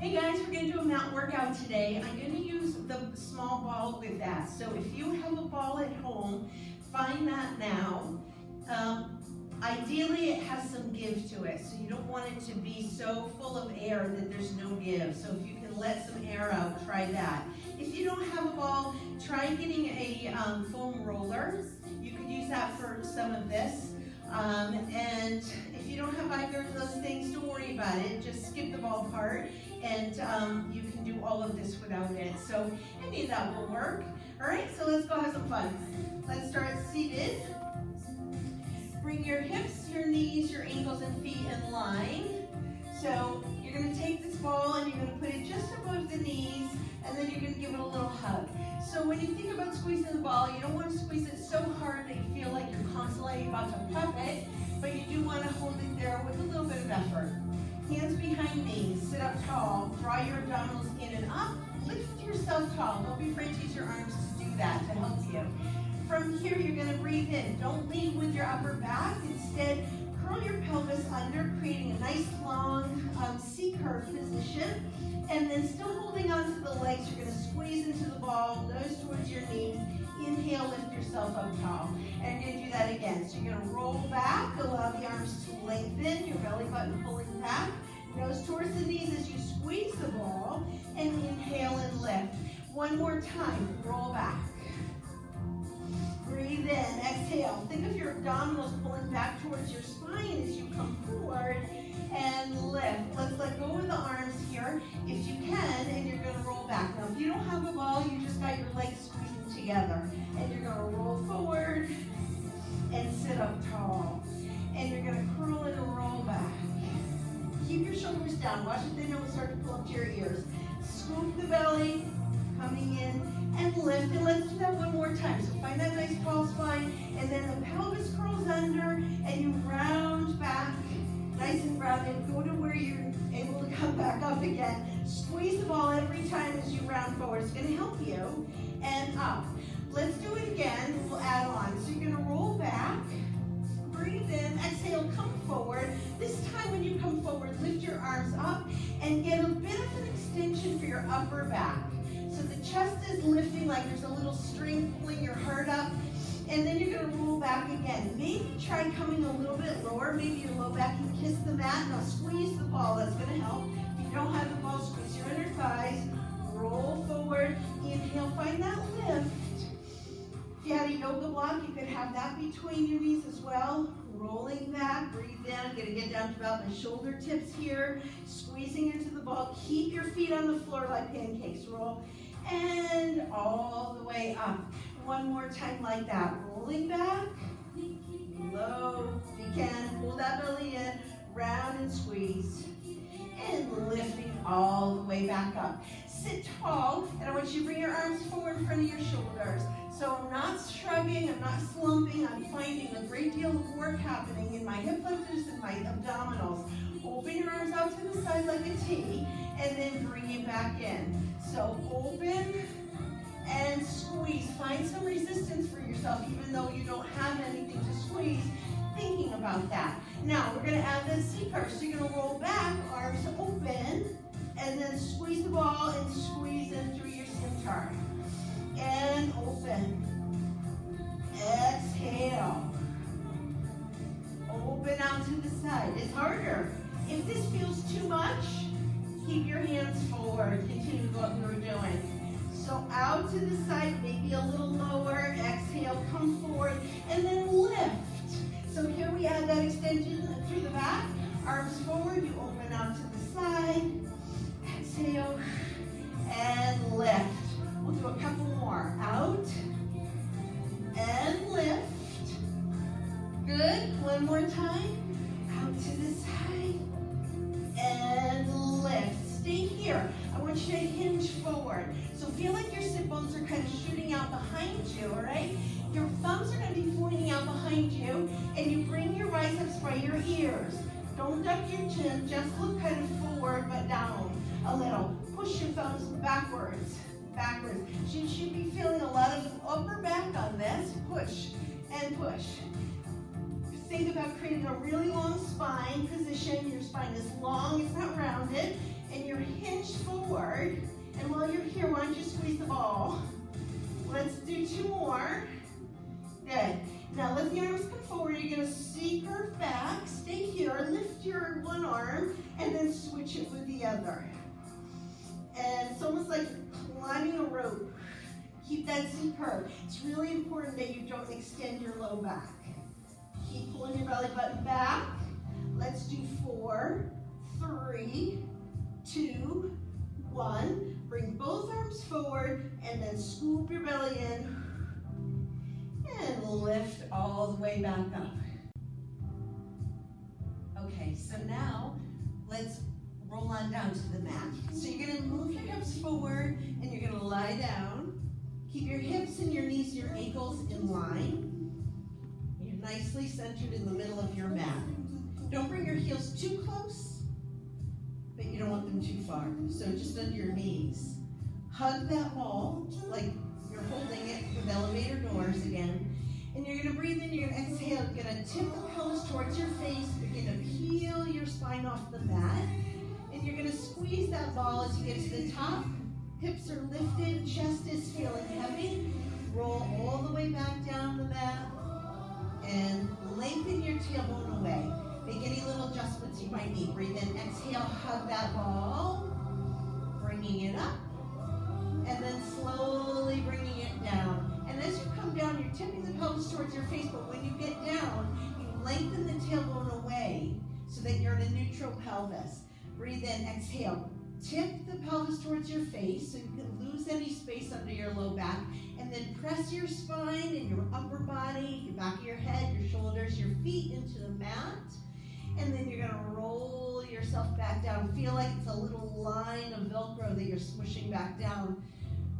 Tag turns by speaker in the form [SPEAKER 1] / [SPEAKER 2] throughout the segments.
[SPEAKER 1] Hey guys, we're going to do a mat workout today. I'm going to use the small ball with that. So if you have a ball at home, find that now. Ideally, it has some give to it, so you don't want it to be so full of air that there's no give. So if you can let some air out, try that. If you don't have a ball, try getting a foam roller. You could use that for some of this. And if you don't have either of those things, don't worry about it. Just skip the ball part, and you can do all of this without it. So any of that will work. All right, so let's go have some fun. Let's start seated. Bring your hips, your knees, your ankles, and feet in line. So you're going to take this ball and you're going to put it just above the knees, and then you're going to give it a little hug. So when you think about squeezing the ball, you don't want to squeeze it so hard that you feel like you're constantly about to pop it, but you do want to hold it there with a little bit of effort. Hands behind knees, sit up tall, draw your abdominals in and up, lift yourself tall. Don't be afraid to use your arms to do that to help you. From here, you're going to breathe in. Don't lead with your upper back. Instead, curl your pelvis under, creating a nice long C-curve position. And then still holding onto the legs, you're going to squeeze into the ball, nose towards your knees. Inhale, lift yourself up tall. And you're going to do that again. So you're going to roll back, allow the arms to lengthen, your belly button pulling back. Nose towards the knees as you squeeze the ball. And inhale and lift. One more time, roll back. Breathe in, exhale. Think of your abdominals pulling back towards your spine as you come forward and lift. Let's let go of the arms here if you can, and you're going to roll back. Now, if you don't have a ball, you just got your legs squeezing together, and you're going to roll forward and sit up tall. And you're going to curl and roll back. Keep your shoulders down. Watch it, they don't start to pull up to your ears. Scoop the belly, coming in, and lift, and let's do that one more time. So find that nice tall spine, and then the pelvis curls under, and you round back, nice and rounded. Go to where you're able to come back up again. Squeeze the ball every time as you round forward. It's going to help you, and up. Let's do it again. We'll add on. So you're going to roll back, breathe in, exhale, come forward. This time when you come forward, lift your arms up, and get a bit of an extension for your upper back. So the chest is lifting like there's a little string pulling your heart up. And then you're going to roll back again. Maybe try coming a little bit lower. Maybe your low back can kiss the mat. Now squeeze the ball. That's going to help. If you don't have the ball, squeeze your inner thighs. Roll forward. Inhale. Find that lift. If you had a yoga block, you could have that between your knees as well. Rolling back. Breathe in. I'm going to get down to about my shoulder tips here. Squeezing into the ball. Keep your feet on the floor like pancakes. Roll. And all the way up. One more time like that. Rolling back. Low. If you can, pull that belly in. Round and squeeze. And lifting all the way back up. Sit tall, and I want you to bring your arms forward in front of your shoulders. So I'm not shrugging, I'm not slumping, I'm finding a great deal of work happening in my hip flexors and my abdominals. Open your arms out to the side like a T, and then bring it back in. So open and squeeze. Find some resistance for yourself, even though you don't have anything to squeeze. Thinking about that. Now we're going to add the C-curve. So you're going to roll back, arms open, and then squeeze the ball and squeeze in through your centaur. And open. Exhale. Open out to the side. It's harder. If this feels too much, keep your hands forward. Continue what we were doing. So out to the side, maybe a little lower. Exhale, come forward, and then lift. So here we add that extension through the back. Arms forward, you open out to the side. Exhale, and lift. We'll do a couple more. Out, and lift. Good. One more time. Out to the side, and lift. Stay here. I want you to hinge forward. So feel like your sit bones are kind of shooting out behind you, all right? Your thumbs are going to be pointing out behind you, and you bring your biceps by your ears. Don't duck your chin, just look kind of forward but down a little. Push your thumbs backwards. You should be feeling a lot of upper back on this. Push and push. Think about creating a really long spine position. Your spine is long, it's not rounded, and you're hinged want you to squeeze the ball. Let's do 2 more. Good. Now let the arms come forward. You're going to curve back. Stay here. Lift your one arm and then switch it with the other. And it's almost like climbing a rope. Keep that C curve. It's really important that you don't extend your low back. Keep pulling your belly button back. Let's do 4, 3, 2, 1. Bring both arms forward and then scoop your belly in and lift all the way back up. Okay, so now let's roll on down to the mat. So you're going to move your hips forward and you're going to lie down. Keep your hips and your knees and your ankles in line. You're nicely centered in the middle of your mat. Don't bring your heels too close, but you don't want them too far. So just under your knees. Hug that ball like you're holding it with elevator doors again. And you're going to breathe in, you're going to exhale. You're going to tip the pelvis towards your face. You're going to peel your spine off the mat. And you're going to squeeze that ball as you get to the top. Hips are lifted, chest is feeling heavy. Roll all the way back down the mat. And lengthen your tailbone away. Make any little adjustments you might need. Breathe in, exhale, hug that ball. Bringing it up. And then slowly bringing it down. And as you come down, you're tipping the pelvis towards your face, but when you get down, you lengthen the tailbone away so that you're in a neutral pelvis. Breathe in, exhale. Tip the pelvis towards your face so you can lose any space under your low back. And then press your spine and your upper body, your back of your head, your shoulders, your feet into the mat. And then you're going to roll yourself back down. Feel like it's a little line of Velcro that you're smushing back down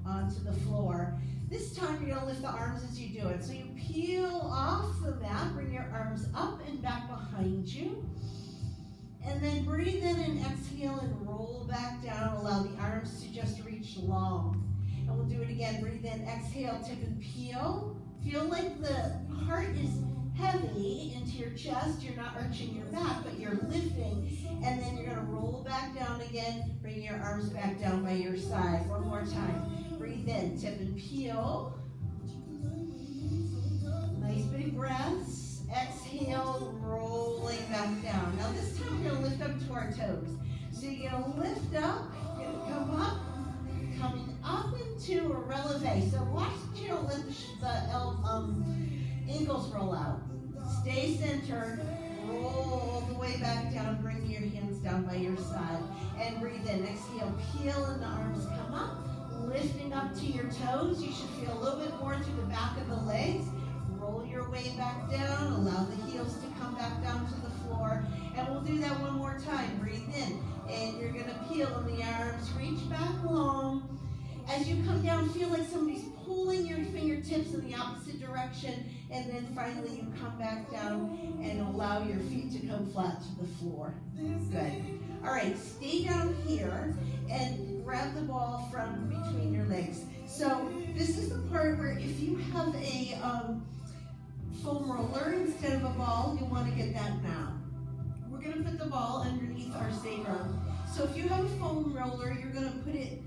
[SPEAKER 1] onto the floor. This time you're going to lift the arms as you do it. So you peel off the mat, bring your arms up and back behind you. And then breathe in and exhale and roll back down. Allow the arms to just reach long. And we'll do it again. Breathe in, exhale, tip and peel. Feel like the heart is heavy into your chest. You're not arching your back, but you're lifting. And then you're going to roll back down again. Bring your arms back down by your side. One more time. Breathe in, tip and peel. Nice big breaths. Exhale, rolling back down. Now this time we're going to lift up to our toes. So you're going to lift up, you're going to come up, coming up into a releve. So watch that you don't let the ankles roll out. Stay centered, roll all the way back down, bring your hands down by your side. And breathe in, exhale, peel and the arms come up. Lifting up to your toes, you should feel a little bit more through the back of the legs. Roll your way back down, allow the heels to come back down to the floor. And we'll do that one more time. Breathe in, and you're going to peel and the arms reach back long. As you come down, feel like somebody's pulling your fingertips in the opposite direction. And then finally you come back down and allow your feet to come flat to the floor. Good. All right, stay down here and grab the ball from between your legs. So this is the part where if you have a foam roller instead of a ball, you want to get that now. We're going to put the ball underneath our sacrum. So if you have a foam roller, you're going to put it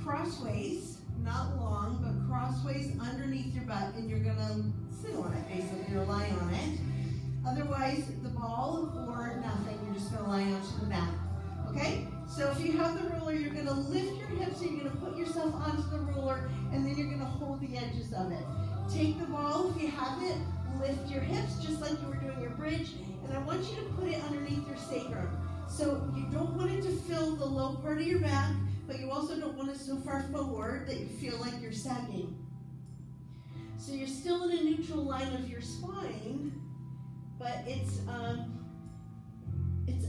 [SPEAKER 1] crossways, not long, but crossways underneath your butt, and you're going to sit on it, basically, or lie on it. Otherwise, the ball or nothing, you're just going to lie onto the mat. Okay? So if you have the roller, you're going to lift your hips, and you're going to put yourself onto the roller, and then you're going to hold the edges of it. Take the ball, if you have it, lift your hips, just like you were doing your bridge, and I want you to put it underneath your sacrum. So you don't want it to fill the low part of your back, but you also don't want it so far forward that you feel like you're sagging. So you're still in a neutral line of your spine, but it's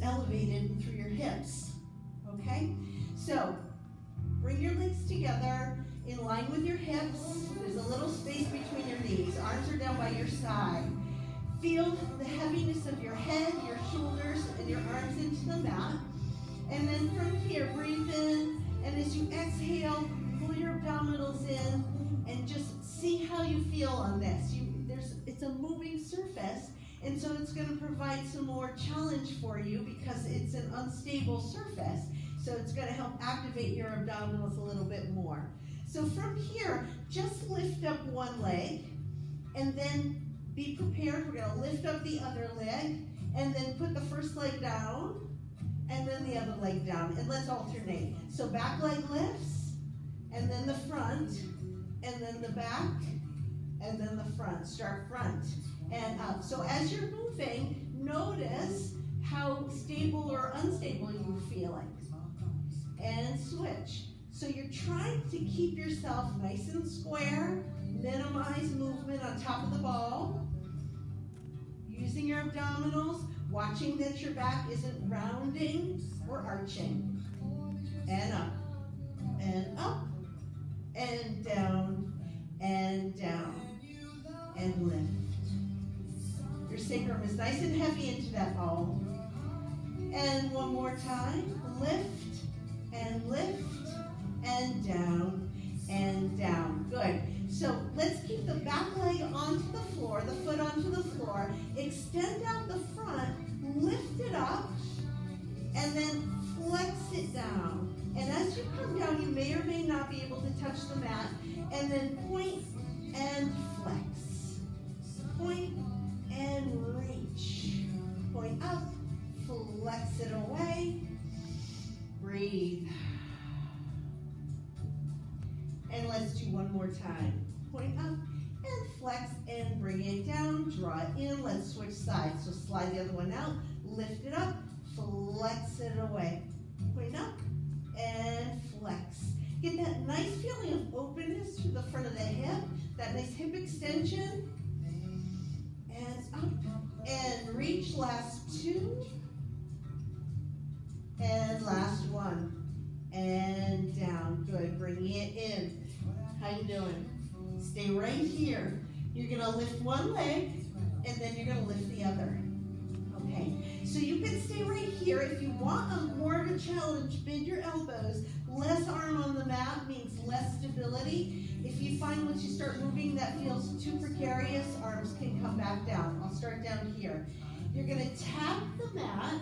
[SPEAKER 1] elevated through your hips, okay? So bring your legs together in line with your hips. There's a little space between your knees. Arms are down by your side. Feel the heaviness of your head, your shoulders, and your arms into the mat. And then from here, breathe in, and as you exhale, pull your abdominals in, and just see how you feel on this. It's a moving surface, and so it's going to provide some more challenge for you because it's an unstable surface. So it's going to help help activate your abdominals a little bit more. So from here, just lift up one leg, and then be prepared. We're gonna lift up the other leg, and then put the first leg down, and then the other leg down, and let's alternate. So back leg lifts, and then the front, and then the back, and then the front. Start front and up. So as you're moving, notice how stable or unstable you're feeling. And switch. So you're trying to keep yourself nice and square, minimize movement on top of the ball, using your abdominals, watching that your back isn't rounding or arching. And up, and up, and down, and down, and lift. Your sacrum is nice and heavy into that ball. And one more time, lift, and lift, and down, and down. Good. So let's keep the back leg onto the floor, the foot onto the floor, extend out the front, lift it up, and then flex it down. And as you come down, you may or may not be able to touch the mat, and then point and flex. Point and reach. Point up, flex it away, breathe. And let's do one more time. Point up and flex and bring it down, draw it in. Let's switch sides. So slide the other one out, lift it up, flex it away. Point up and flex. Get that nice feeling of openness through the front of the hip, that nice hip extension. And up and reach, last two. And last one. And down, good, bringing it in. How you doing? Stay right here. You're gonna lift one leg, and then you're gonna lift the other. Okay, so you can stay right here. If you want more of a challenge, bend your elbows. Less arm on the mat means less stability. If you find once you start moving that feels too precarious, arms can come back down. I'll start down here. You're gonna tap the mat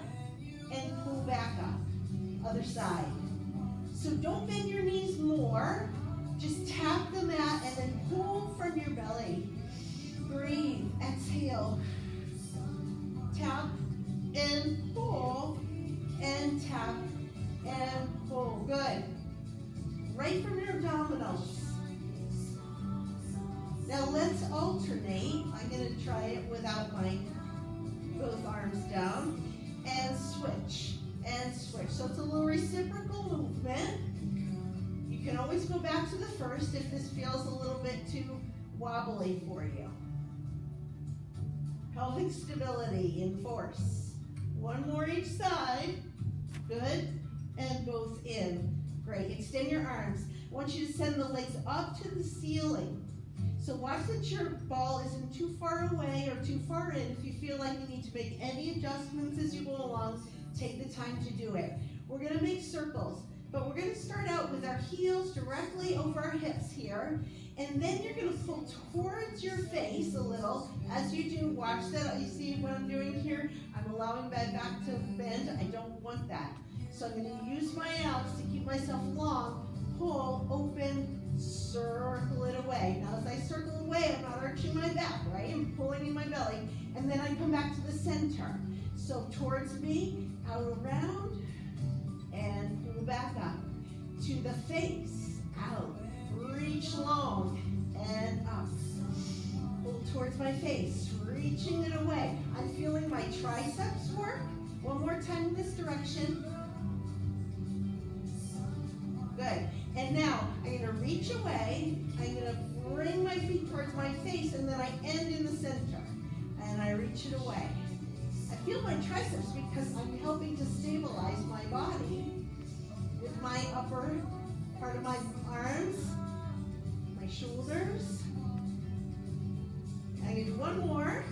[SPEAKER 1] and pull back up. Other side. So don't bend your knees more. Just tap the mat and then pull from your belly. Breathe, exhale. Tap and pull, and tap and pull. Good. Right from your abdominals. Now let's alternate. I'm going to try it without my both arms down. And switch, and switch. So it's a little reciprocal movement. You can always go back to the first if this feels a little bit too wobbly for you. Pelvic stability and force. One more each side. Good. And both in. Great. Extend your arms. I want you to send the legs up to the ceiling. So watch that your ball isn't too far away or too far in. If you feel like you need to make any adjustments as you go along, take the time to do it. We're going to make circles. But we're going to start out with our heels directly over our hips here. And then you're going to pull towards your face a little. As you do, watch that. You see what I'm doing here? I'm allowing my back to bend. I don't want that. So I'm going to use my abs to keep myself long. Pull, open, circle it away. Now as I circle away, I'm not arching my back, right? I'm pulling in my belly. And then I come back to the center. So towards me, out around, and pull back up. To the face, out. Reach long, and up. Pull towards my face, reaching it away. I'm feeling my triceps work. One more time in this direction. Good. And now, I'm going to reach away. I'm going to bring my feet towards my face, and then I end in the center. And I reach it away. I feel my triceps because I'm helping to stabilize my body with my upper part of my arms, my shoulders. I'm going to do one more.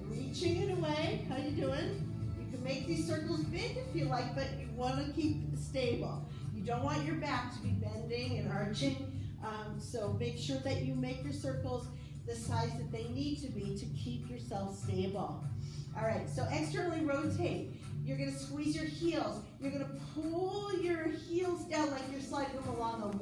[SPEAKER 1] Reaching it away. How you doing? You can make these circles big if you like, but you want to keep it stable. You don't want your back to be bending and arching, so make sure that you make your circles the size that they need to be to keep yourself stable. All right, so externally rotate. You're going to squeeze your heels. You're going to pull your heel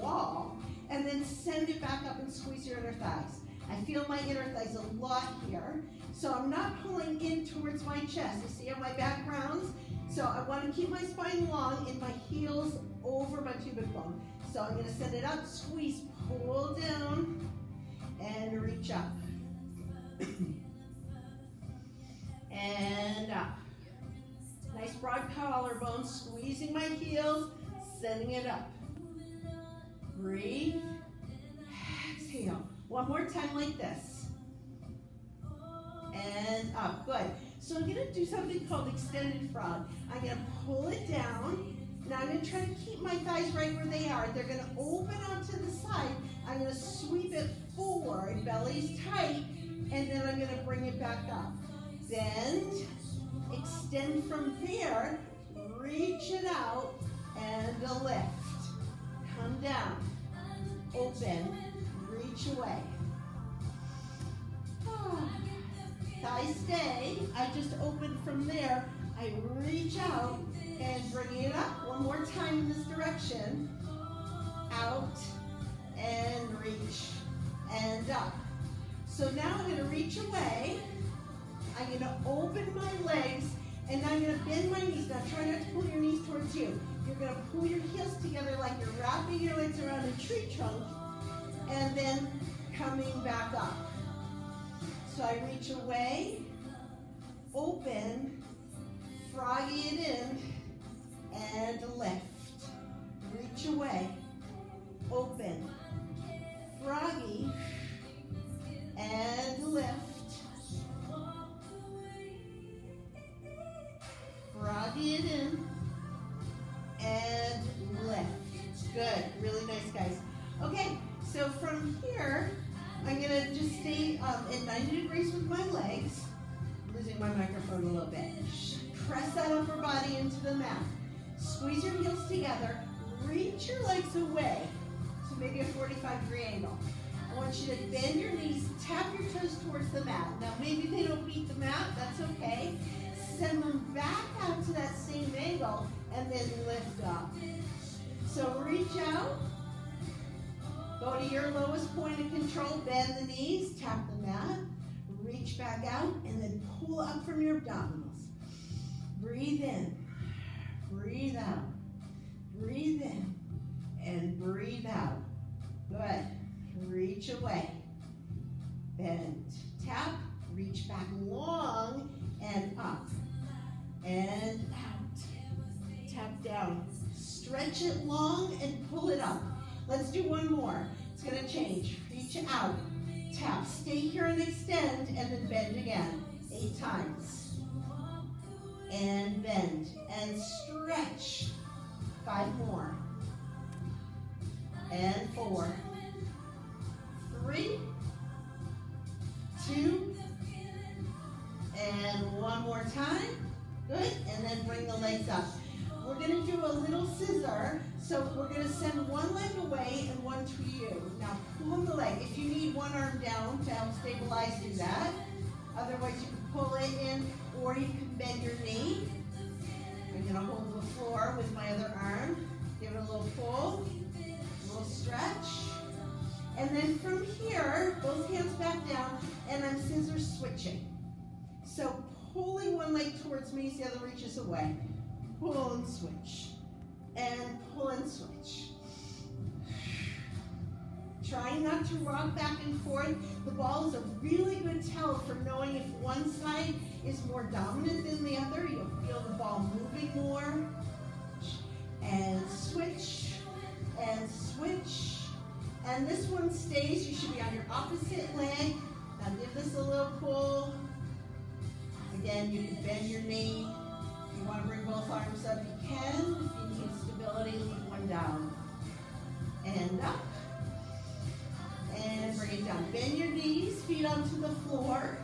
[SPEAKER 1] wall, and then send it back up and squeeze your inner thighs. I feel my inner thighs a lot here, so I'm not pulling in towards my chest. You see how my back rounds? So I want to keep my spine long and my heels over my pubic bone. So I'm going to send it up, squeeze, pull down, and reach up. And up. Nice broad collarbone, squeezing my heels, sending it up. Breathe. Exhale. One more time like this. And up. Good. So I'm going to do something called extended frog. I'm going to pull it down. Now I'm going to try to keep my thighs right where they are. They're going to open onto the side. I'm going to sweep it forward. Belly's tight. And then I'm going to bring it back up. Bend. Extend from there. Reach it out. And a lift. Come down. Open. Reach away. Thighs stay. I just open from there. I reach out and bring it up. One more time in this direction. Out and reach and up. So now I'm going to reach away. I'm going to open my legs and I'm going to bend my knees. Now try not to pull your knees towards you. You're going to pull your heels together like you're wrapping your legs around a tree trunk and then coming back up. So I reach away, open, froggy it in, and lift. Reach away, open, froggy, and lift. Froggy it in, and lift. Good, really nice, guys. Okay, so from here, I'm going to just stay at 90 degrees with my legs. I'm losing my microphone a little bit. Press that upper body into the mat. Squeeze your heels together. Reach your legs away to maybe a 45-degree angle. I want you to bend your knees, tap your toes towards the mat. Now maybe they don't beat the mat, that's okay. Send them back out to that same angle and then lift up. So reach out. Go to your lowest point of control, bend the knees, tap the mat, reach back out, and then pull up from your abdominals. Breathe in, breathe out, breathe in, and breathe out. Good. Reach away, bend, tap, reach back long, and up, and out. Tap down, stretch it long, and pull it up. Let's do one more. It's going to change. Reach out. Tap. Stay here and extend, and then bend again. 8 times. And bend. And stretch. 5 more. And 4. 3. 2. And one more time. Good. And then bring the legs up. We're going to do a little scissor. So we're going to send one leg away and one to you. Now pull the leg. If you need one arm down to help stabilize, do that. Otherwise you can pull it in or you can bend your knee. I'm going to hold the floor with my other arm. Give it a little pull, a little stretch. And then from here, both hands back down and I'm scissor switching. So pulling one leg towards me as the other reaches away. Pull and switch. And pull and switch. Trying not to rock back and forth. The ball is a really good tell for knowing if one side is more dominant than the other. You'll feel the ball moving more. And switch. And switch. And this one stays. You should be on your opposite leg. Now give this a little pull. Again, you can bend your knee. If you want to bring both arms up, you can. If you need stability, leave one down. And up. And bring it down. Bend your knees, feet onto the floor.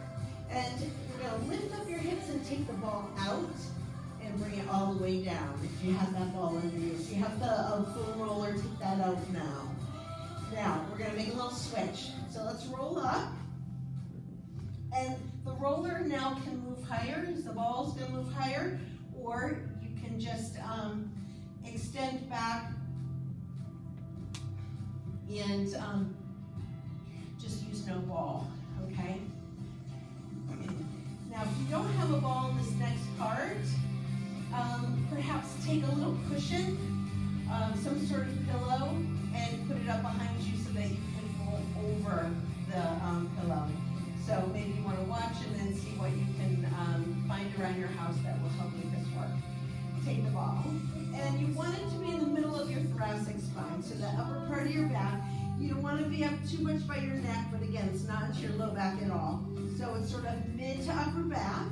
[SPEAKER 1] And you're going to lift up your hips and take the ball out and bring it all the way down. If you have that ball under you. If you have the full roller, take that out now. Now, we're going to make a little switch. So let's roll up. And the roller now can move higher as the ball's going to move higher. Or you can just extend back and just use no ball, okay? Now, if you don't have a ball in this next part, perhaps take a little cushion, some sort of pillow, and put it up behind you so that you can roll over the pillow. So maybe you want to watch and then see what you can find around your house that will help make this work. Take the ball, and you want it to be in the middle of your thoracic spine, so the upper part of your back. You don't want to be up too much by your neck, but again, it's not into your low back at all. So it's sort of mid to upper back.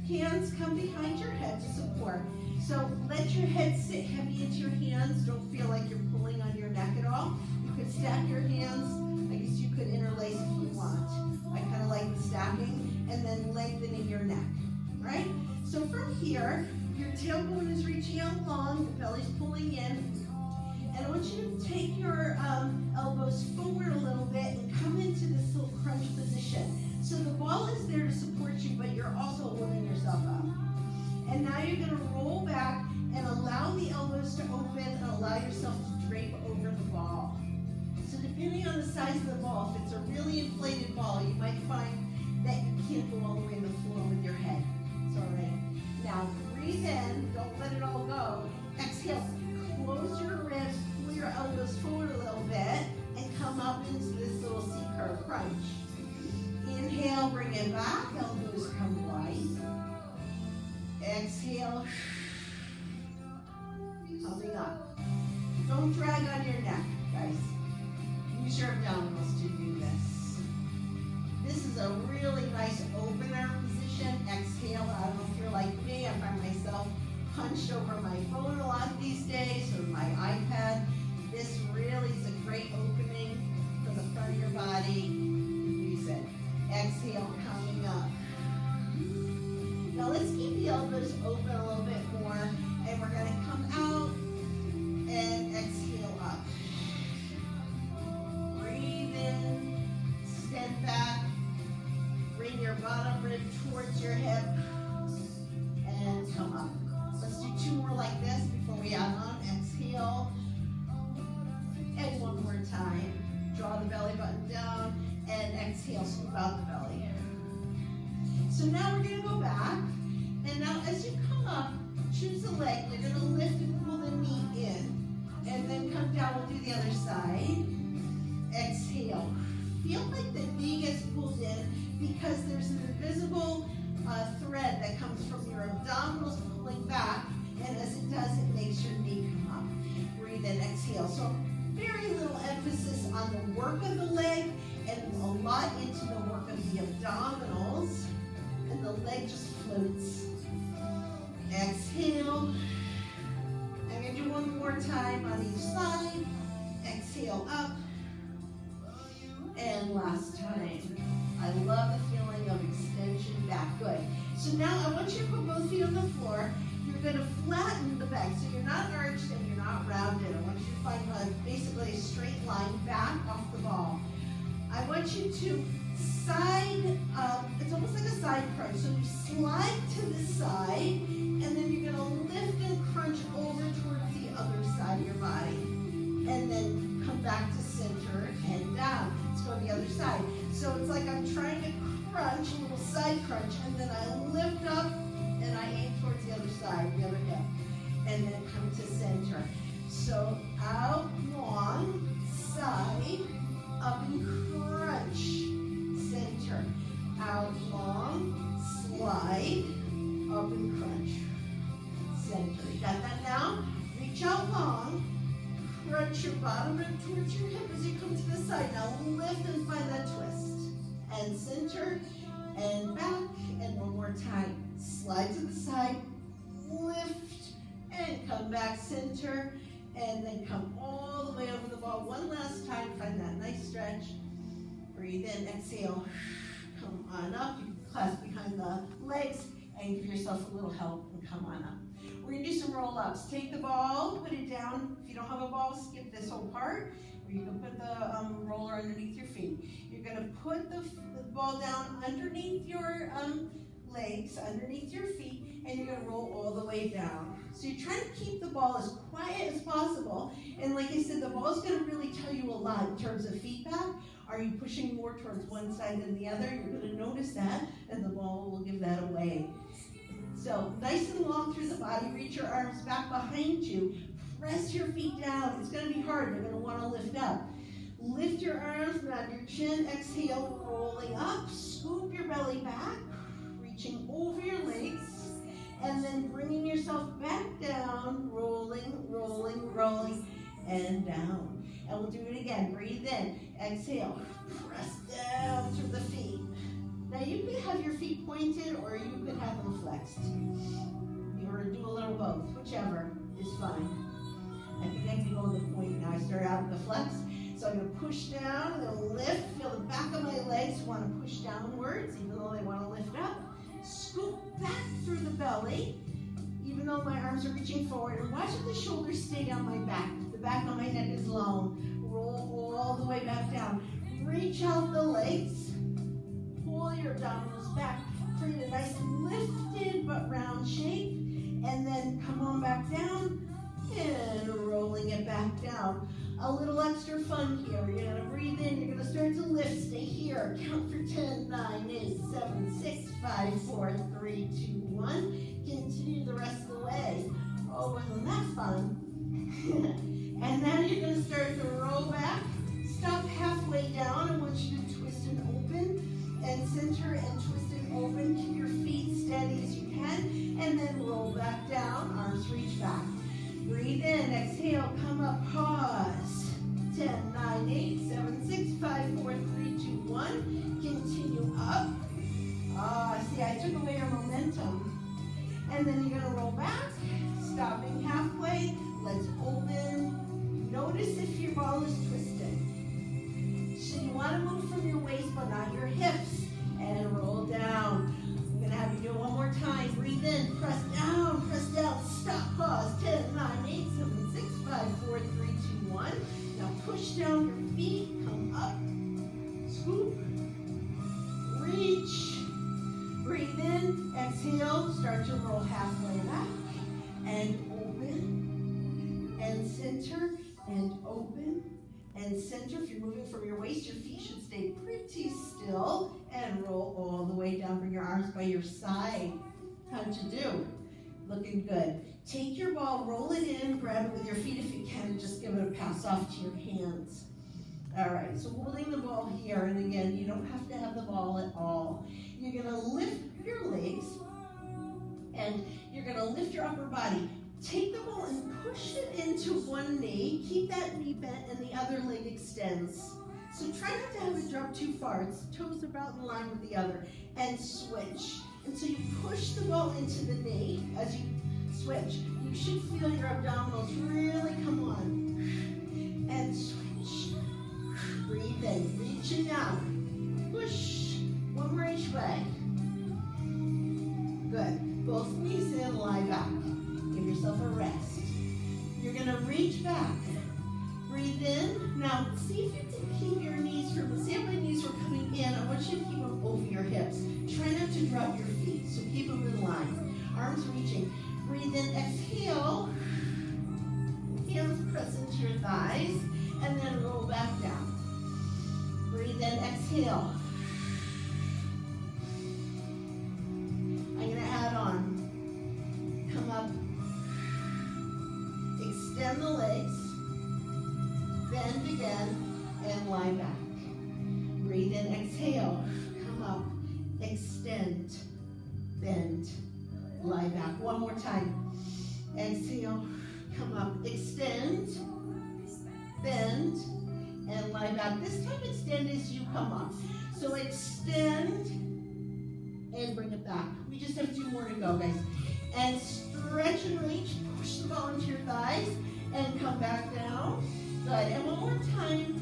[SPEAKER 1] Hands come behind your head to support. So let your head sit heavy into your hands. Don't feel like you're pulling on your neck at all. You could stack your hands. I guess you could interlace if you want. I kind of like the stacking, and then lengthening your neck, right? So from here, your tailbone is reaching out long, the belly's pulling in. And I want you to take your elbows forward a little bit and come into this little crunch position. So the ball is there to support you, but you're also holding yourself up. And now you're going to roll back and allow the elbows to open and allow yourself to drape over the ball. So depending on the size of the ball, if it's a really inflated ball, you might find that you can't go all the way to the floor with your head. It's all right. Now breathe in, don't let it all go. Exhale, close your ribs, pull your elbows forward a little bit, and come up into this little C-curve crunch. Inhale, bring it back, elbows come wide. Exhale, coming up. Don't drag on your neck, guys. Use your abdominals to do this. This is a really nice open arm position. Exhale, I don't know if you're like me, I find myself hunched over my phone a lot these days, or my iPad. This really is a great opening for the front of your body. Use it. Exhale, coming up. Now let's keep the elbows open a little bit more, and we're going to come out and exhale up. Breathe in, stand back, bring your bottom rib towards your hip, and come up. Let's do two more like this before we add on. Exhale, and one more time. Draw the belly button down, and exhale, scoop out the belly. So now we're going to go back, and now as you come up, choose the leg. You're going to lift and pull the knee in, and then come down. We'll do the other side. Exhale. Feel like the knee gets pulled in because there's an invisible thread that comes from your abdominals pulling back, and as it does, it makes your knee come up. Breathe in, exhale. So very little emphasis on the work of the leg, and a lot into the work of the abdominals, and the leg just floats. Exhale. I'm going to do one more time on each side. Exhale up. And last time. I love the feeling of extension back. Good. So now I want you to put both feet on the floor. You're going to flatten the back. So you're not arched and you're not rounded. I want you to find basically a straight line back off the ball. I want you to side, it's almost like a side crunch. So you slide to the side, and then you're going to lift and crunch over towards the other side of your body. And then come back to center and down. Let's go to the other side. So it's like I'm trying to crunch, a little side crunch, and then I lift up and I aim towards the other side, the other hip. And then come to center. So out, long, side, up and crunch, center. Out, long, slide, up and crunch, center. You got that now? Reach out long, crunch your bottom rib towards your hip as you come to the side. Now lift and find that twist. And center, and back, and one more time. Slide to the side, lift, and come back center, and then come all the way over the ball. One last time, find that nice stretch. Breathe in, exhale, come on up. You can clasp behind the legs and give yourself a little help and come on up. We're gonna do some roll-ups. Take the ball, put it down. If you don't have a ball, skip this whole part, or you can put the roller underneath your feet. You're gonna put the ball down underneath your legs underneath your feet, and you're gonna roll all the way down. So you're trying to keep the ball as quiet as possible. And like I said, the ball is gonna really tell you a lot in terms of feedback. Are you pushing more towards one side than the other? You're gonna notice that, and the ball will give that away. So nice and long through the body, reach your arms back behind you. Press your feet down. It's gonna be hard, you're gonna wanna lift up. Lift your arms, nod your chin, exhale, rolling up, scoop your belly back, reaching over your legs, and then bringing yourself back down, rolling, rolling, rolling, and down. And we'll do it again. Breathe in, exhale, press down through the feet. Now you could have your feet pointed or you could have them flexed. Or do a little both, whichever is fine. I think I can go to the point now. I start out with the flex. So I'm going to push down, I'm going to lift, feel the back of my legs want to push downwards, even though they want to lift up. Scoop back through the belly, even though my arms are reaching forward. And watch if the shoulders stay down my back. The back of my neck is long. Roll all the way back down. Reach out the legs. Pull your abdominals back. Create a nice lifted but round shape. And then come on back down and rolling it back down. A little extra fun here. You're going to breathe in. You're going to start to lift. Stay here. Count for 10, 9, 8, 7, 6, 5, 4, 3, 2, 1. Continue the rest of the way. Oh, wasn't that fun? And now you're going to start to roll back. Stop halfway down. I want you to twist and open. And center and twist and open. Keep your feet steady as you can. And then roll back down. Arms reach back. Breathe in, exhale, come up, pause. 10, 9, 8, 7, 6, 5, 4, 3, 2, 1. Continue up. See, I took away your momentum. And then you're going to roll back, stopping halfway, legs open. Notice if your ball is twisted. So you want to move from your waist, but not your hips. And roll down. I'm going to have you do it one more time. Breathe in, press down, stop, pause. 10, 9, 8, 7, 6, 5, 4, 3, 2, 1. Now push down your feet, come up, scoop, reach, breathe in, exhale, start to roll halfway back, and open, and center, and open, and center. If you're moving from your waist, your feet should stay pretty still, and roll all the way down. Bring your arms by your side. How'd you do? Looking good. Take your ball, roll it in, grab it with your feet if you can, and just give it a pass off to your hands. All right, so holding the ball here, and again, you don't have to have the ball at all. You're gonna lift your legs, and you're gonna lift your upper body. Take the ball and push it into one knee. Keep that knee bent, and the other leg extends. So try not to have it drop too far. Its toes are about in line with the other, and switch. And so you push the ball into the knee as you switch. You should feel your abdominals really come on. And switch. Breathe in, reaching out. Push. One more each way. Good. Both knees in, lie back. Give yourself a rest. You're going to reach back. Breathe in. Now, see if you can keep your knees from, see if my knees were coming in. I want you to keep them over your hips. Try not to drop your feet, so keep them in line. Arms reaching. Breathe in, exhale. Hands press into your thighs, and then roll back down. Breathe in, exhale. I'm going to add on. Come up. Extend the legs. Bend again, and lie back. Breathe in, exhale. Come up. Extend. Bend. Lie back. One more time. Exhale. Come up. Extend. Bend. And lie back. This time extend as you come up. So extend and bring it back. We just have 2 more to go, guys. And stretch and reach. Push the ball into your thighs and come back down. Good. And one more time.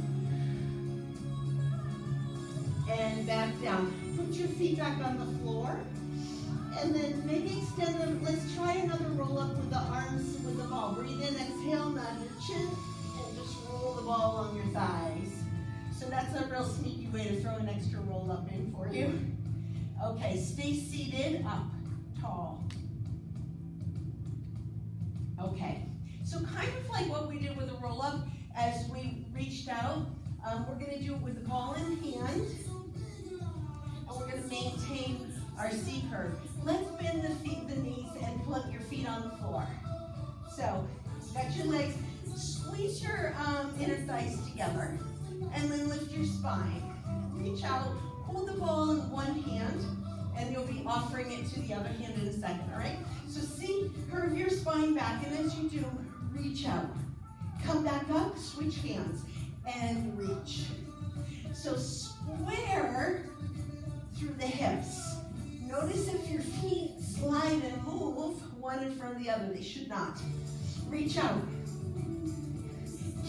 [SPEAKER 1] And back down. Put your feet back on the floor. And then maybe extend them. Let's try another roll up with the arms with the ball. Breathe in, exhale, nod your chin, and just roll the ball along your thighs. So that's a real sneaky way to throw an extra roll up in for you. Okay, stay seated, up, tall. Okay, so kind of like what we did with the roll-up, as we reached out, we're gonna do it with the ball in hand, and we're gonna maintain our C curve. Let's bend the knees and put your feet on the floor. So, got your legs, squeeze your inner thighs together, and then lift your spine. Reach out, hold the ball in one hand, and you'll be offering it to the other hand in a second, all right? So see, curve your spine back, and as you do, reach out. Come back up, switch hands, and reach. So square through the hips. Notice if your feet slide and move one in front of the other. They should not. Reach out.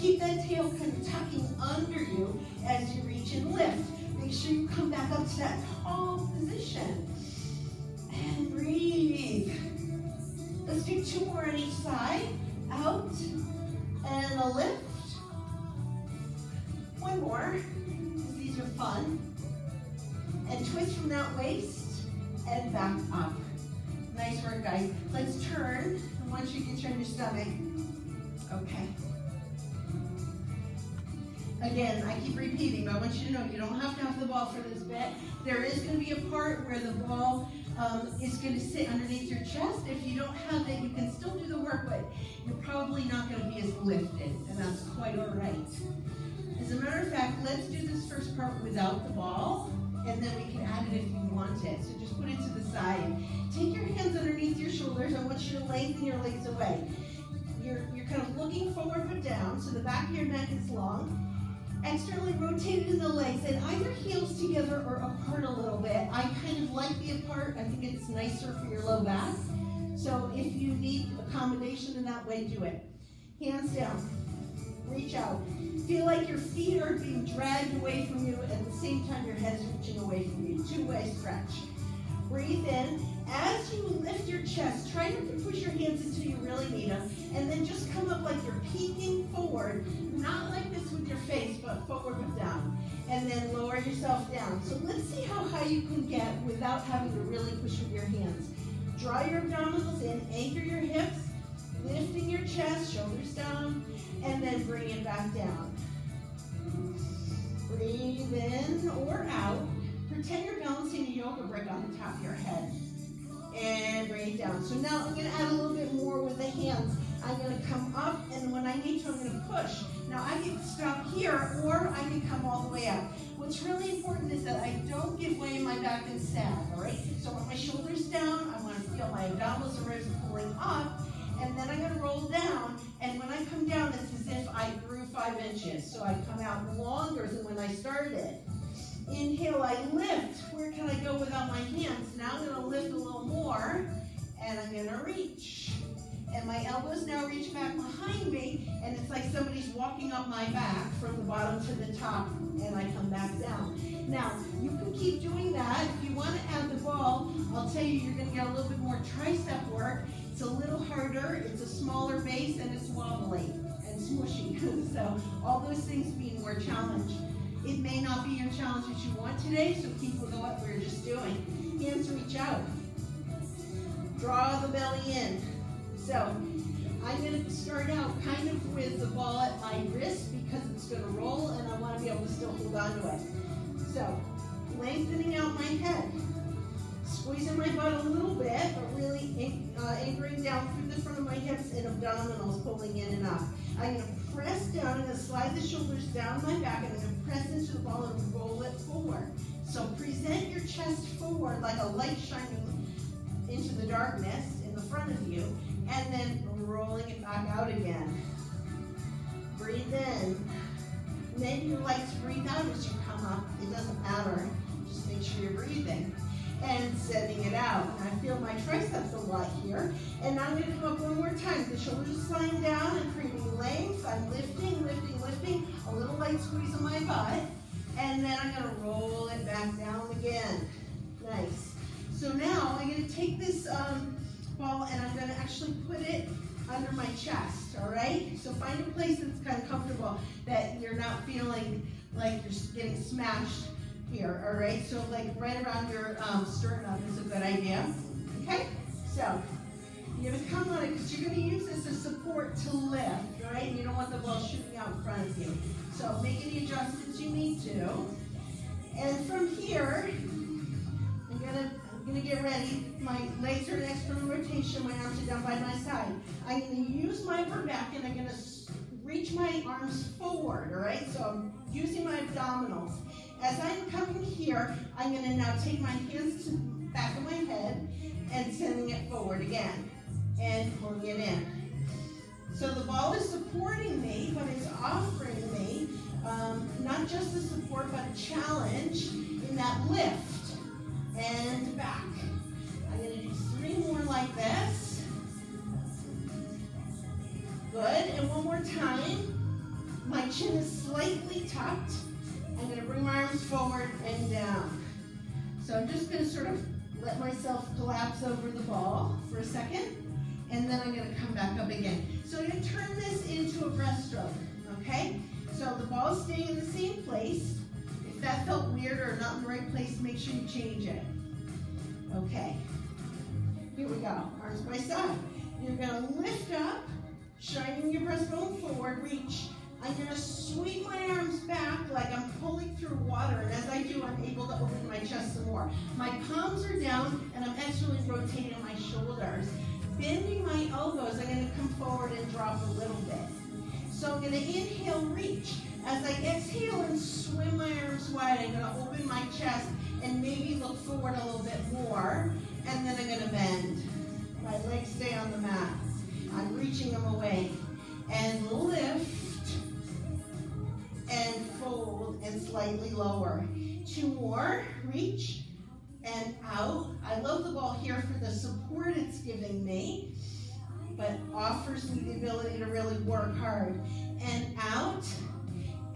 [SPEAKER 1] Keep that tail kind of tucking under you as you reach and lift. Make sure you come back up to that tall position. And breathe. Let's do 2 more on each side. Out and a lift. 1 more, because these are fun. And twist from that waist and back up. Nice work, guys. Let's turn. And once you get on your stomach. Okay. Again, I keep repeating, but I want you to know you don't have to have the ball for this bit. There is going to be a part where the ball is going to sit underneath your chest. If you don't have it, you can still do the work, but you're probably not going to be as lifted, and that's quite all right. As a matter of fact, let's do this first part without the ball, and then we can add it if you want it. So just put it to the side. Take your hands underneath your shoulders. I want you to lengthen your legs away. You're kind of looking forward but down, so the back of your neck is long. Externally rotated in the legs, and either heels together or apart a little bit. I kind of like the apart. I think it's nicer for your low back. So if you need accommodation in that way, do it. Hands down. Reach out. Feel like your feet are being dragged away from you, at the same time your head's reaching away from you. 2-way stretch. Breathe in. As you lift your chest, try not to push your hands until you really need them, and then just come up like you're peeking forward, not like this with your face, but forward but down. And then lower yourself down. So let's see how high you can get without having to really push with your hands. Draw your abdominals in, anchor your hips, lifting your chest, shoulders down, and then bring it back down. Breathe in or out. Pretend you're balancing a yoga brick on the top of your head. And bring it down. So now I'm going to add a little bit more with the hands. I'm going to come up, and when I need to, I'm going to push. Now I can stop here, or I can come all the way up. What's really important is that I don't give way in my back and sag, all right? So I want my shoulders down. I want to feel my abdominals and ribs pulling up, and then I'm going to roll down, and when I come down, it's as if I grew 5 inches. So I come out longer than when I started. Inhale, I lift. Where can I go without my hands? Now I'm going to lift a little more, and I'm going to reach. And my elbows now reach back behind me, and it's like somebody's walking up my back from the bottom to the top, and I come back down. Now, you can keep doing that. If you want to add the ball, I'll tell you, you're going to get a little bit more tricep work. It's a little harder, it's a smaller base, and it's wobbly and smushy. So all those things being more challenge. It may not be your challenge that you want today, so keep with what we're just doing. Hands reach out. Draw the belly in. So I'm going to start out kind of with the ball at my wrist because it's going to roll and I want to be able to still hold on to it. So lengthening out my head. Squeezing my butt a little bit, but really anchoring down through the front of my hips and abdominals, pulling in and up. I'm going to press down. I'm going to slide the shoulders down my back. I'm going to press into the ball and roll it forward. So present your chest forward like a light shining into the darkness in the front of you, and then rolling it back out again. Breathe in. Maybe you like to breathe out as you come up. It doesn't matter. Just make sure you're breathing. And sending it out. And I feel my triceps a lot here. And now I'm going to come up one more time. The shoulders are sliding down and creating length. I'm lifting, lifting, lifting. A little light squeeze on my butt. And then I'm going to roll it back down again. Nice. So now I'm going to take this ball and I'm going to actually put it under my chest, all right? So find a place that's kind of comfortable, that you're not feeling like you're getting smashed here, all right? So like right around your sternum is a good idea, okay? So you're gonna come on it because you're gonna use this as support to lift, all right? And you don't want the ball shooting out in front of you. So make any adjustments you need to. And from here, I'm gonna get ready. My legs are in external rotation, my arms are down by my side. I'm gonna use my upper back and I'm gonna reach my arms forward, all right? So I'm using my abdominals. As I'm coming here, I'm gonna now take my hands to the back of my head and sending it forward again and pulling it in. So the ball is supporting me, but it's offering me not just the support, but a challenge in that lift and back. I'm gonna do 3 more like this. Good, and one more time. My chin is slightly tucked. I'm gonna bring my arms forward and down. So I'm just gonna sort of let myself collapse over the ball for a second, and then I'm gonna come back up again. So I'm gonna turn this into a breaststroke, okay? So the ball's staying in the same place. If that felt weird or not in the right place, make sure you change it. Okay, here we go, arms by side. You're gonna lift up, shining your breastbone forward, reach. I'm gonna sweep my arms back like I'm pulling through water, and as I do, I'm able to open my chest some more. My palms are down, and I'm actually rotating my shoulders. Bending my elbows, I'm gonna come forward and drop a little bit. So I'm gonna inhale, reach. As I exhale and swim my arms wide, I'm gonna open my chest and maybe look forward a little bit more, and then I'm gonna bend. My legs stay on the mat. I'm reaching them away. And lift, and fold, and slightly lower. 2 more, reach, and out. I love the ball here for the support it's giving me, but offers me the ability to really work hard. And out,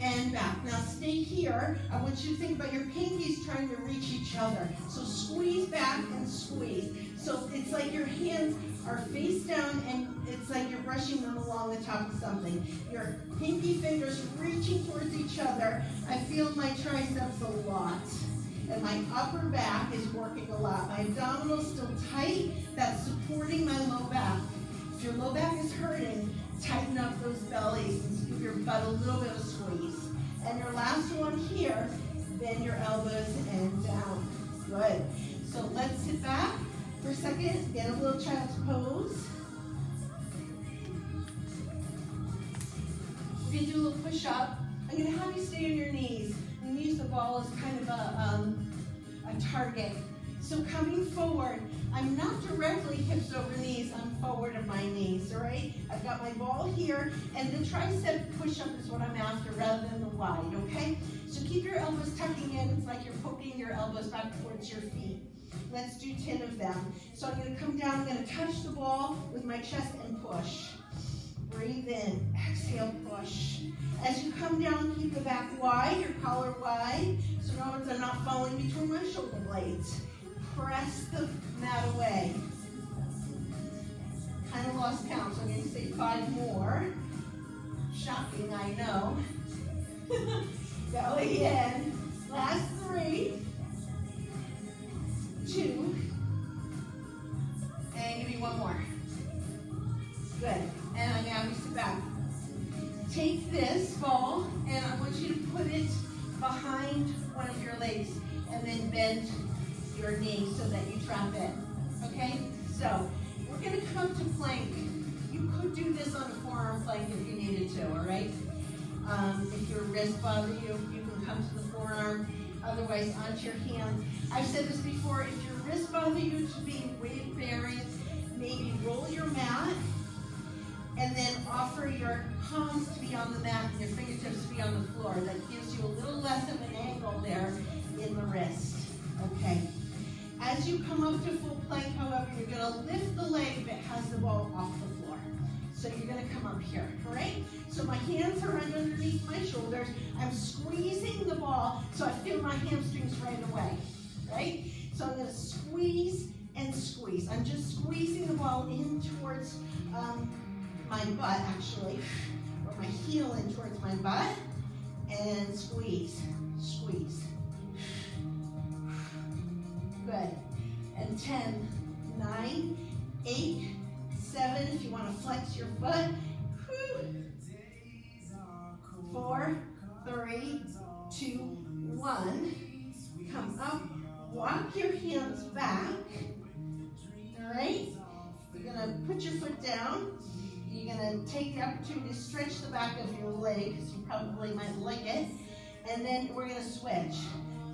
[SPEAKER 1] and back. Now stay here. I want you to think about your pinkies trying to reach each other. So squeeze back and squeeze. So it's like your hands are face down and it's like you're brushing them along the top of something. Your pinky fingers reaching towards each other. I feel my triceps a lot. And my upper back is working a lot. My abdominals still tight. That's supporting my low back. If your low back is hurting, tighten up those bellies and give your butt a little bit of squeeze. And your last one here, bend your elbows and down. Good. So let's sit back for a second, get a little child's pose. We're gonna do a little push-up. I'm gonna have you stay on your knees. I'm gonna use the ball as kind of a target. So coming forward, I'm not directly hips over knees, I'm forward of my knees, all right? I've got my ball here, and the tricep push-up is what I'm after rather than the wide, okay? So keep your elbows tucking in. It's like you're poking your elbows back towards your feet. Let's do 10 of them. So I'm gonna come down, I'm gonna touch the ball with my chest and push. Breathe in, exhale, push. As you come down, keep the back wide, your collar wide, so in other words, I'm not falling between my shoulder blades. Press the mat away. Kind of lost count, so I'm going to say 5 more. Shocking, I know. Go again. Last 3. 2. And give me 1 more. Good. And I'm going to have you sit back. Take this ball, and I want you to put it behind one of your legs, and then bend your knee so that you trap it, okay? So, we're gonna come to plank. You could do this on a forearm plank if you needed to, all right? If your wrist bothers you, you can come to the forearm, otherwise onto your hands. I've said this before, if your wrist bothers you to be weight bearing, maybe roll your mat, and then offer your palms to be on the mat and your fingertips to be on the floor. That gives you a little less of an angle there in the wrist, okay? As you come up to full plank, however, you're gonna lift the leg that has the ball off the floor. So you're gonna come up here, all right? So my hands are underneath my shoulders. I'm squeezing the ball, so I feel my hamstrings right away, right? So I'm gonna squeeze and squeeze. I'm just squeezing the ball in towards my butt, actually, or my heel in towards my butt, and squeeze, squeeze. Good. And 10, 9, 8, 7, if you want to flex your foot. 4, 3, 2, 1. Come up, walk your hands back. All right? You're going to put your foot down. You're going to take the opportunity to stretch the back of your leg, because you probably might like it. And then we're going to switch.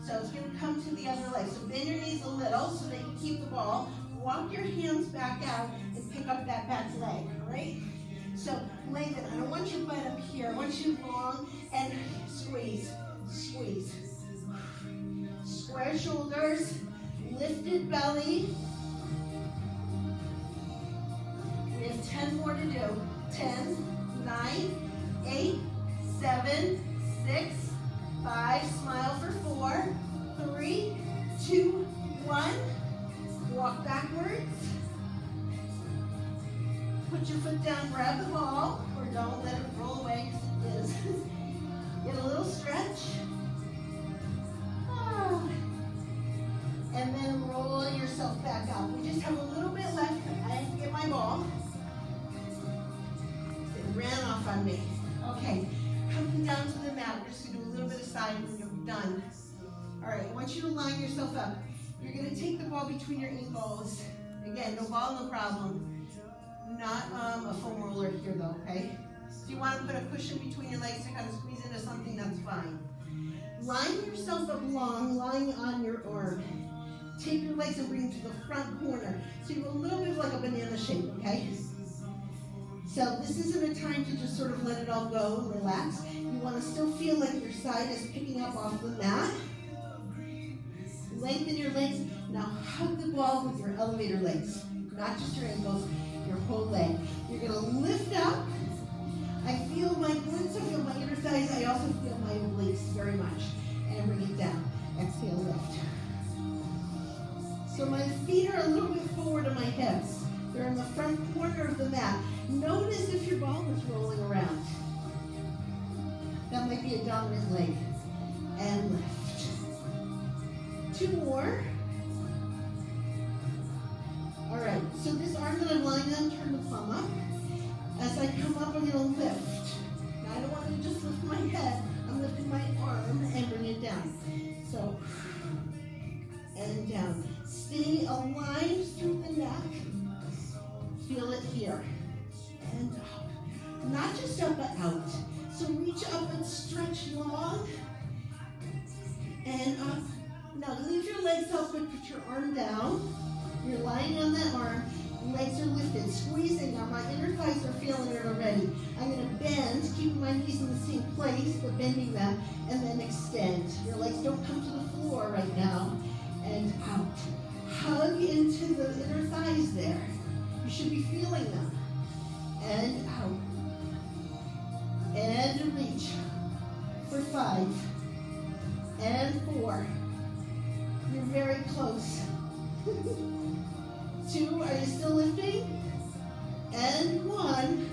[SPEAKER 1] So it's going to come to the other leg. So bend your knees a little so that you keep the ball. Walk your hands back out and pick up that back leg, all right? So lengthen. I don't want your butt up here. I want you long and squeeze, squeeze. Square shoulders, lifted belly. We have 10 more to do. 10, 9, 8, 7, 6, 5. Smile for 4, 3, 2, 1. Walk backwards. Put your foot down, grab the ball, or don't let it roll away because it is. Get a little stretch. And then roll yourself back up. We just have a little bit left. I have to get my ball. It ran off on me. Okay, coming down to the mat. We're just going to do a little bit of side when you're done. All right, I want you to line yourself up. You're going to take the ball between your ankles. Again, no ball, no problem. Not a foam roller here though, okay? If you want to put a cushion between your legs to kind of squeeze into something, that's fine. Line yourself up long, lying on your arm. Take your legs and bring them to the front corner. So you have a little bit of like a banana shape, okay? So this isn't a time to just sort of let it all go and relax. You want to still feel like your side is picking up off the mat. Lengthen your legs. Now hug the ball with your elevator legs. Not just your ankles, your whole leg. You're going to lift up. I feel my glutes, I feel my inner thighs. I also feel my obliques very much. And bring it down. Exhale, lift. So my feet are a little bit forward of my hips. They're in the front corner of the mat. Notice if your ball is rolling around. That might be a dominant leg. And lift. 2 more. All right, so this arm that I'm lying on, turn the palm up. As I come up, I'm going to lift. Now, I don't want to just lift my head. I'm lifting my arm and bring it down. So, and down. Stay aligned through the neck. Feel it here. And up. Not just up, but out. So reach up and stretch long. And up. Now, leave your legs up, but put your arm down. You're lying on that arm, legs are lifted, squeezing. Now my inner thighs are feeling it already. I'm going to bend, keeping my knees in the same place, but bending them, and then extend. Your legs don't come to the floor right now. And out. Hug into the inner thighs there. You should be feeling them. And out. And reach. For 5. And 4. You're very close. 2, are you still lifting? And 1,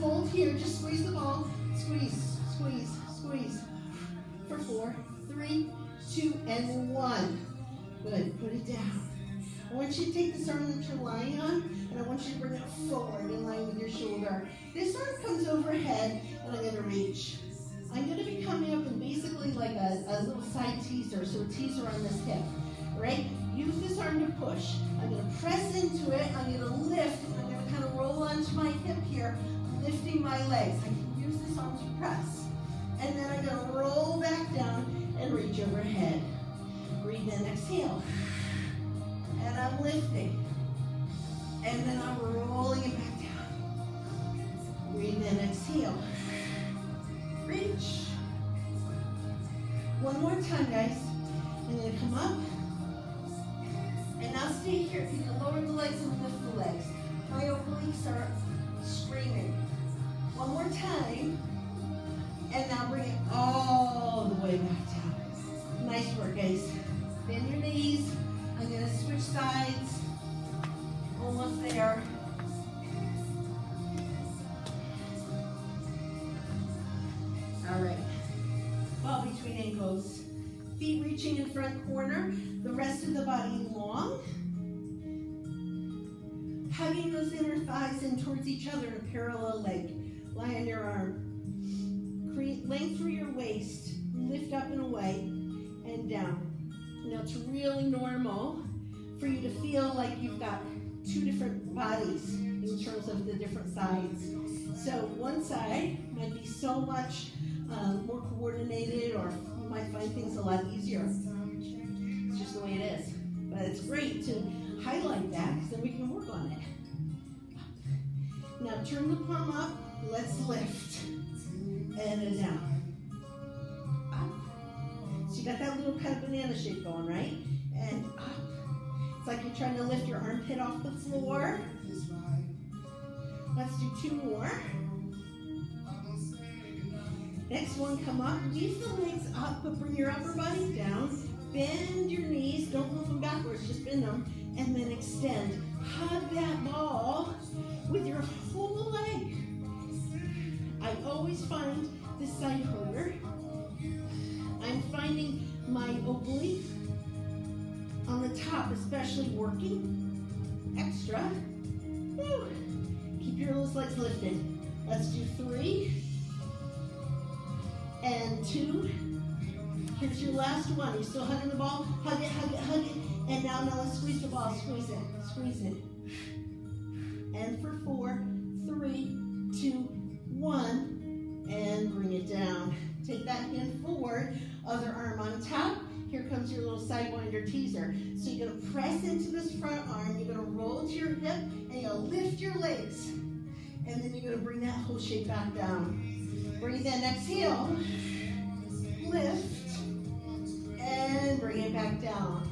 [SPEAKER 1] hold here, just squeeze the ball. Squeeze, squeeze, squeeze. For 4, 3, 2, and 1. Good, put it down. I want you to take this arm that you're lying on, and I want you to bring it forward in line with your shoulder. This arm comes overhead, and I'm going to reach. I'm going to be coming up in basically like a little side teaser, so a teaser on this hip, right? Use this arm to push. I'm going to press into it. I'm going to lift. I'm going to kind of roll onto my hip here, lifting my legs. I can use this arm to press. And then I'm going to roll back down and reach overhead. Breathe in, exhale. And I'm lifting. And then I'm rolling it back down. Breathe in, exhale. Reach. One more time, guys. I'm going to come up. And now stay here. If you can lower the legs and lift the legs. My obliques are screaming. One more time. And now bring it all the way back down. Nice work, guys. Bend your knees. I'm going to switch sides. Almost there. All right. Ball between ankles. Feet reaching in front corner, the rest of the body long. Hugging those inner thighs in towards each other in a parallel leg. Lie on your arm. Create length through your waist. Lift up and away and down. Now it's really normal for you to feel like you've got two different bodies in terms of the different sides. So one side might be so much more coordinated, or you might find things a lot easier. It's just the way it is. But it's great to highlight that because then we can work on it. Now turn the palm up. Let's lift. And then down. Up. So you got that little kind of banana shape going, right? And up. It's like you're trying to lift your armpit off the floor. Let's do two more. Next one, come up. Leave the legs up, but bring your upper body down. Bend your knees. Don't move them backwards, just bend them. And then extend. Hug that ball with your whole leg. I always find this side harder. I'm finding my oblique on the top, especially working extra. Woo. Keep your little legs lifted. Let's do 3 and 2. Here's your last one. You're still hugging the ball. Hug it, hug it, hug it. And now let's squeeze the ball. Squeeze it, squeeze it. And for 4, 3, 2, 1, and bring it down. Take that hand forward, other arm on top. Here comes your little sidewinder teaser. So you're gonna press into this front arm, you're gonna roll to your hip, and you're gonna lift your legs. And then you're gonna bring that whole shape back down. Breathe in, exhale, lift, and bring it back down.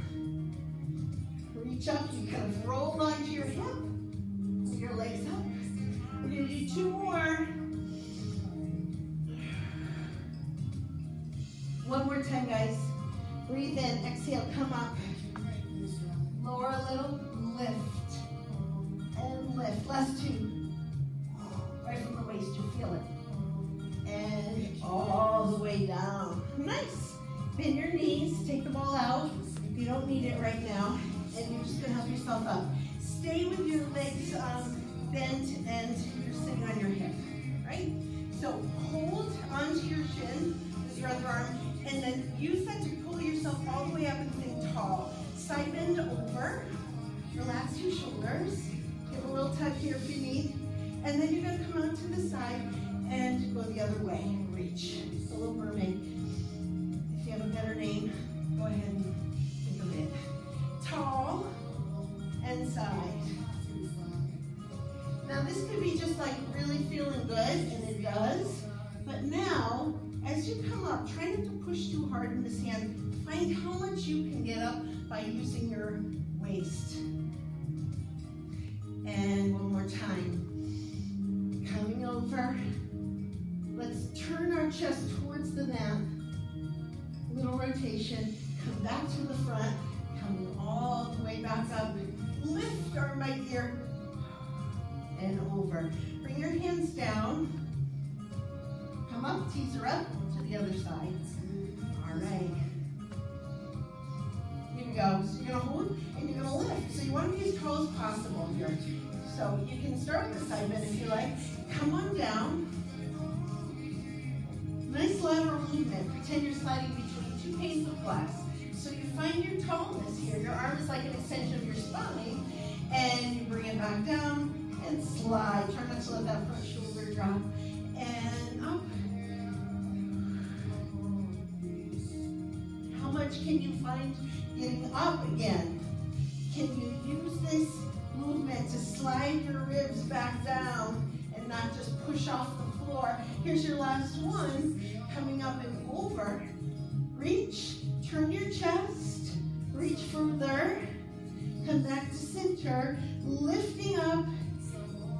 [SPEAKER 1] Reach up, you kind of roll onto your hip, with your legs up. We're gonna do 2 more. One more time, guys. Breathe in, exhale, come up. Lower a little, lift, and lift. Last 2. Right from the waist, you feel it. And all the way down. Nice. Bend your knees, take the ball out. You don't need it right now. And you're just gonna help yourself up. Stay with your legs bent and you're sitting on your hip, right? So hold onto your shin with your other arm, and then use that to pull yourself all the way up and think tall. Side bend over, relax your shoulders, give a little tug here if you need, and then you're gonna come out to the side and go the other way. Reach, a little mermaid. If you have a better name, go ahead and think of it. Tall and side. Now this could be just like really feeling good, and it does, but now, as you come up, try not to push too hard in this hand. Find how much you can get up by using your waist. And one more time. Coming over. Let's turn our chest towards the mat. Little rotation. Come back to the front. Coming all the way back up. Lift arm right here. And over. Bring your hands down. Come up, teaser up to the other side. All right. Here we go. So you're gonna hold and you're gonna lift. So you want to be as tall as possible here. So you can start with the side bend if you like. Come on down. Nice lateral movement. Pretend you're sliding between 2 panes of glass. So you find your tallness here. Your arm is like an extension of your spine. And you bring it back down and slide. Try not to let that front shoulder drop. And up. How much can you find getting up again? Can you use this movement to slide your ribs back down and not just push off the floor? Here's your last one. Coming up and over. Reach, turn your chest, reach further, come back to center, lifting up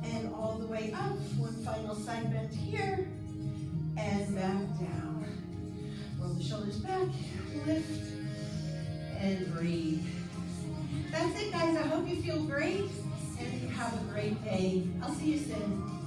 [SPEAKER 1] and all the way up. One final side bend here and back down. Roll the shoulders back, lift, and breathe. That's it, guys. I hope you feel great and you have a great day. I'll see you soon.